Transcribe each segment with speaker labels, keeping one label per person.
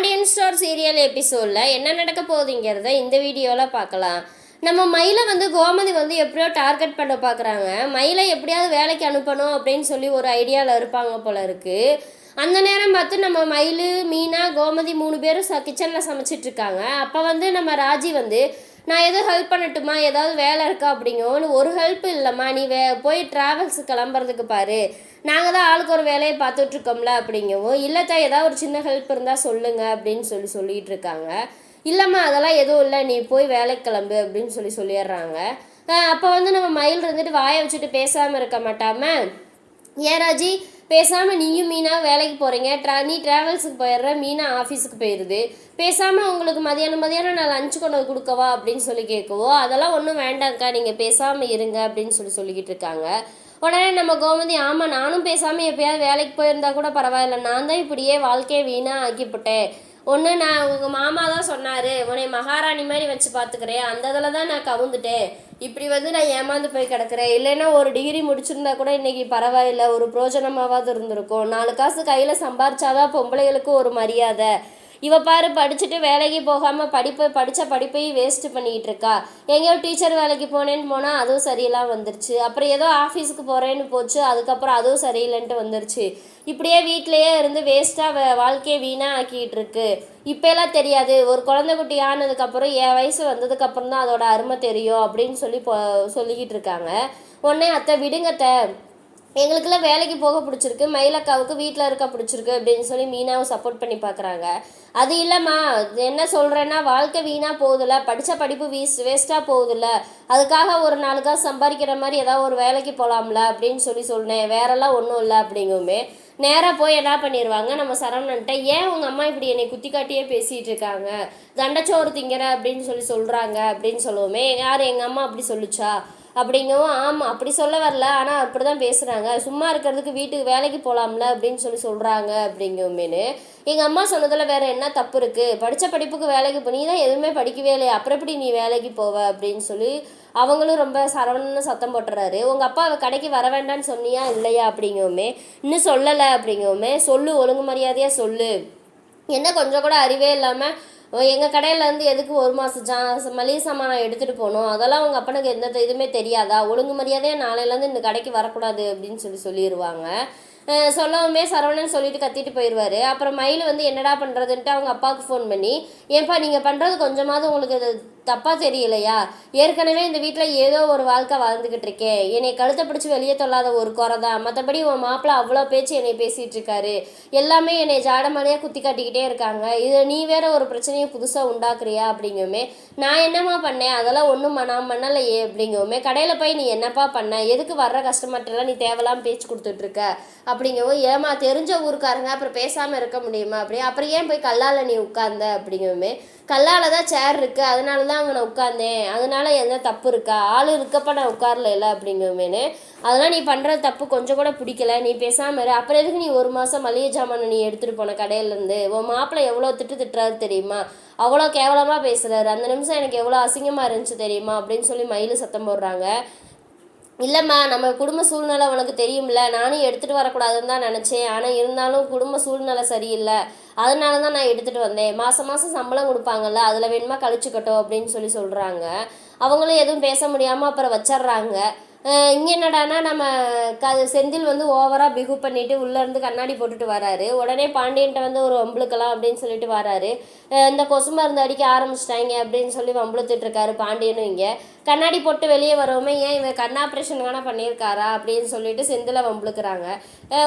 Speaker 1: Pandian store serial எபிசோடில் என்ன நடக்க போகுதுங்கிறத இந்த வீடியோவில் பார்க்கலாம். நம்ம மயிலை கோமதி எப்படியோ டார்கெட் பண்ண பார்க்குறாங்க. மயிலை எப்படியாவது வேலைக்கு அனுப்பணும் அப்படின்னு சொல்லி ஒரு ஐடியாவில் இருப்பாங்க போல இருக்குது. அந்த நேரம் பார்த்து நம்ம மயில், மீனா, கோமதி 3 பேரும் கிச்சனில் சமைச்சிட்ருக்காங்க. அப்போ நம்ம ராஜி நான் எதுவும் ஹெல்ப் பண்ணட்டுமா, ஏதாவது வேலை இருக்கா அப்படிங்கவும், ஒரு ஹெல்ப் இல்லைம்மா, நீ போய் ட்ராவல்ஸு கிளம்புறதுக்கு பாரு, நாங்கள் தான் ஆளுக்கு ஒரு வேலையை பார்த்துட்ருக்கோம்ல அப்படிங்கவும், இல்லைத்தா ஏதாவது ஒரு சின்ன ஹெல்ப் இருந்தால் சொல்லுங்க அப்படின்னு சொல்லிட்டு இருக்காங்க. இல்லைம்மா அதெல்லாம் எதுவும் இல்லை, நீ போய் வேலைக்கு கிளம்பு அப்படின்னு சொல்லிடுறாங்க. அப்போ நம்ம மயில் வாயை வச்சுட்டு பேசாமல் இருக்க மாட்டாமல், ஏன் ராஜி பேசாமல் நீயும் மீனா வேலைக்கு போகிறீங்க, நீ ட்ராவல்ஸுக்கு போயிடுற, மீனா ஆஃபீஸுக்கு போயிடுது, பேசாமல் உங்களுக்கு மதியானம் நான் லஞ்சு கொண்டு கொடுக்கவா அப்படின்னு கேட்கவோ, அதெல்லாம் ஒன்றும் வேண்டாங்க்கா, நீங்கள் பேசாமல் இருங்க அப்படின்னு சொல்லிக்கிட்டு இருக்காங்க. உடனே நம்ம கோமதி, ஆமாம் நானும் பேசாமல் எப்போயாவது வேலைக்கு போயிருந்தா கூட பரவாயில்ல, நான் தான் இப்படியே வாழ்க்கையை வீணாக ஆக்கிவிட்டேன். ஒன்று நான் உங்கள் மாமா தான் சொன்னார், உன்னை மகாராணி மாதிரி வச்சு பார்த்துக்கிறேன், அந்த இதில் தான் நான் கவுந்துட்டேன், இப்படி நான் ஏமாந்து போய் கிடக்கிறேன். இல்லைன்னா ஒரு டிகிரி முடிச்சிருந்தா கூட இன்றைக்கி பரவாயில்ல, ஒரு பிரோஜனமாவது இருந்திருக்கும். 4 காசு கையில் சம்பாரிச்சாதான் பொம்பளைகளுக்கு ஒரு மரியாதை. இவ பாரு படிச்சுட்டு வேலைக்கு போகாமல் படித்த படிப்பையும் வேஸ்ட்டு பண்ணிக்கிட்டு இருக்கா. எங்கேயோ டீச்சர் வேலைக்கு போனேன்னு போனால் அதுவும் சரியில்லாம வந்துருச்சு. அப்புறம் ஏதோ ஆஃபீஸுக்கு போகிறேன்னு போச்சு, அதுக்கப்புறம் அதுவும் சரியில்லைன்ட்டு வந்துருச்சு. இப்படியே வீட்டிலையே இருந்து வேஸ்ட்டாக வாழ்க்கையை வீணாக ஆக்கிட்டு இருக்கு. இப்போலாம் தெரியாது, ஒரு குழந்தை குட்டி ஆனதுக்கப்புறம் என் வயசு வந்ததுக்கப்புறம் தான் அதோட அருமை தெரியும் அப்படின்னு சொல்லிக்கிட்டு இருக்காங்க. உடனே அத்தை விடுங்கத்த, எங்களுக்கெல்லாம் வேலைக்கு போக பிடிச்சிருக்கு, மயிலக்காவுக்கு வீட்டில் இருக்க பிடிச்சிருக்கு அப்படின்னு மீனாவை சப்போர்ட் பண்ணி பார்க்குறாங்க. அது இல்லைம்மா, என்ன சொல்கிறேன்னா வாழ்க்கை வீணாக போகுதில்ல, படித்த படிப்பு வேஸ்ட்டாக போகுதில்ல, அதுக்காக ஒரு 4 காசு சம்பாதிக்கிற மாதிரி ஏதாவது ஒரு வேலைக்கு போகலாம்ல அப்படின்னு சொன்னேன், வேறெல்லாம் ஒன்றும் இல்லை அப்படிங்குமே நேராக போய் என்ன பண்ணிடுவாங்க நம்ம சரவணன்ட்ட, ஏன் உங்கள் அம்மா இப்படி என்னை குத்தி காட்டியே பேசிகிட்டு இருக்காங்க, தண்டச்சோறு திங்கிற அப்படின்னு சொல்கிறாங்க அப்படின்னு சொல்லுவோமே, யார் எங்கள் அம்மா அப்படி சொல்லிச்சா அப்படிங்கவும், ஆமாம் அப்படி சொல்ல வரல, ஆனால் அப்படி தான் பேசுகிறாங்க, சும்மா இருக்கிறதுக்கு வீட்டுக்கு வேலைக்கு போகலாம்ல அப்படின்னு சொல்கிறாங்க அப்படிங்குமேனு, எங்கள் அம்மா சொன்னதில் வேறு என்ன தப்பு இருக்குது, படித்த படிப்புக்கு வேலைக்கு நீ தான் எதுவுமே படிக்கவே இல்லையா, அப்புறம் எப்படி நீ வேலைக்கு போவ அப்படின்னு அவங்களும் ரொம்ப சரவணன்னு சத்தம் போட்டுறாரு. உங்கள் அப்பா கடைக்கு வர வேண்டான்னு சொன்னியா இல்லையா அப்படிங்குமே, இன்னும் சொல்லலை அப்படிங்குமே, சொல்லு ஒழுங்கு மரியாதையாக சொல்லு, என்ன கொஞ்சம் கூட அறிவே இல்லாமல் எங்கள் கடையிலேருந்து எதுக்கு 1 மாதம் மளிகை சாமான் எடுத்துகிட்டு போகணும், அதெல்லாம் உங்கள் அப்பனுக்கு எந்த இதுவுமே தெரியாதா, ஒழுங்கு மரியாதையாக நாளையிலேருந்து இந்த கடைக்கு வரக்கூடாது அப்படின்னு சொல்லிடுவாங்க. சொல்லவுமே சரவணன் சொல்லிட்டு கத்திட்டு போயிடுவார். அப்புறம் மயில் என்னடா பண்ணுறதுன்ட்டு அவங்க அப்பாவுக்கு ஃபோன் பண்ணி, ஏன்பா நீங்கள் பண்ணுறது கொஞ்சமாவது உங்களுக்கு தப்பாக தெரியலையா, ஏற்கனவே இந்த வீட்டில் ஏதோ ஒரு வாழ்க்கை வாழ்ந்துக்கிட்டு இருக்கேன், என்னை கழுத்தை பிடிச்சி வெளியே தொல்லாத ஒரு குறை தான், மற்றபடி உன் மாப்பிள்ளை அவ்வளோ பேச்சு என்னை பேசிகிட்டு இருக்காரு, எல்லாமே என்னை ஜாடமலையாக குத்தி காட்டிக்கிட்டே இருக்காங்க, இதை நீ வேற ஒரு பிரச்சனையை புதுசாக உண்டாக்குறியா அப்படிங்குமே, நான் என்னம்மா பண்ணேன், அதெல்லாம் ஒன்றும் நான் பண்ணலையே அப்படிங்குமே, கடையில் போய் நீ என்னப்பா பண்ண, எதுக்கு வர்ற கஸ்டமர்ட்டெல்லாம் நீ தேவையில்லாமல் பேச்சு கொடுத்துட்ருக்க அப்படிங்கவும், ஏமா தெரிஞ்ச ஊருக்காரங்க அப்புறம் பேசாமல் இருக்க முடியுமா அப்புறம் ஏன் போய் கல்லால் நீ உட்கார்ந்த அப்படிங்குமே, கல்லால் தான் சேர் இருக்குது அதனால தான் அங்கே நான் உட்காந்தேன், அதனால என்ன தப்பு இருக்கா, ஆள் இருக்கப்போ நான் உட்காரல இல்லை அப்படிங்குமேனு, அதெல்லாம் நீ பண்ணுற தப்பு கொஞ்சம் கூட பிடிக்கல, நீ பேசாமல் இரு, அப்புறம் எதுக்கு நீ 1 மாதம் மளிகை ஜாமானை நீ எடுத்துகிட்டு போன கடையிலேருந்து, உன் மாப்பிள்ளை எவ்வளோ திட்டுறாரு தெரியுமா, அவ்வளோ கேவலமாக பேசுகிறாரு, அந்த நிமிஷம் எனக்கு எவ்வளோ அசிங்கமாக இருந்துச்சு தெரியுமா அப்படின்னு மயில் சத்தம் போடுறாங்க. இல்லைம்மா நம்ம குடும்ப சூழ்நிலை உனக்கு தெரியும்ல, நானும் எடுத்துகிட்டு வரக்கூடாதுன்னு தான் நினச்சேன், ஆனால் இருந்தாலும் குடும்ப சூழ்நிலை சரியில்லை, அதனால தான் நான் எடுத்துகிட்டு வந்தேன், மாதம் சம்பளம் கொடுப்பாங்கல்ல, அதில் வேணுமா கழிச்சுக்கட்டும் அப்படின்னு சொல்கிறாங்க. அவங்களும் எதுவும் பேச முடியாமல் அப்புறம் வச்சிட்றாங்க. இங்கே என்னடானா நம்ம செந்தில் ஓவராக பிகு பண்ணிவிட்டு உள்ளேருந்து கண்ணாடி போட்டுட்டு வராரு. உடனே பாண்டியன்ட்ட ஒரு வம்புளுக்கலாம் அப்படின்னு சொல்லிட்டு வராரு. இந்த கொசு மருந்து அடிக்க ஆரம்பிச்சிட்டாங்க அப்படின்னு வம்புளுத்துட்ருக்காரு பாண்டியனும். இங்கே கண்ணாடி போட்டு வெளியே வரவுமே, ஏன் இவன் கண் ஆப்ரேஷனுக்கான பண்ணியிருக்காரா அப்படின்னு சொல்லிட்டு செந்திலை வம்புளுக்குறாங்க.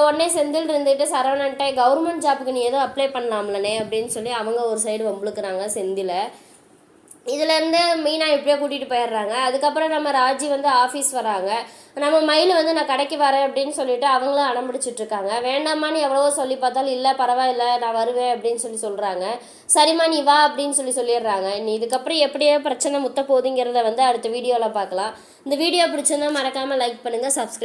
Speaker 1: உடனே செந்தில் இருந்துட்டு சரவணன்ட்ட, கவர்மெண்ட் ஜாப்புக்கு நீ எதுவும் அப்ளை பண்ணலாம்லனே அப்படின்னு அவங்க ஒரு சைடு வம்புளுக்குறாங்க செந்திலை. இதுலேருந்து மீனா எப்படியோ கூட்டிகிட்டு போயிடுறாங்க. அதுக்கப்புறம் நம்ம ராஜி ஆஃபீஸ் வராங்க. நம்ம மயில் நான் கடைக்கு வரேன் அப்படின்னு சொல்லிட்டு அவங்களும் அடம்பிடிச்சிட்ருக்காங்க. வேண்டாமான்னு எவ்வளவோ சொல்லி பார்த்தாலும் இல்லை பரவாயில்ல நான் வருவேன் அப்படின்னு சொல்கிறாங்க. சரிம்மா நீ வா அப்படின்னு சொல்லிடுறாங்க. இனி இதுக்கப்புறம் எப்படியோ பிரச்சனை முத்த போகுதுங்கிறத அடுத்த வீடியோவில் பார்க்கலாம். இந்த வீடியோ பிடிச்சிருந்தா மறக்காமல் லைக் பண்ணுங்கள், சப்ஸ்கிரைப்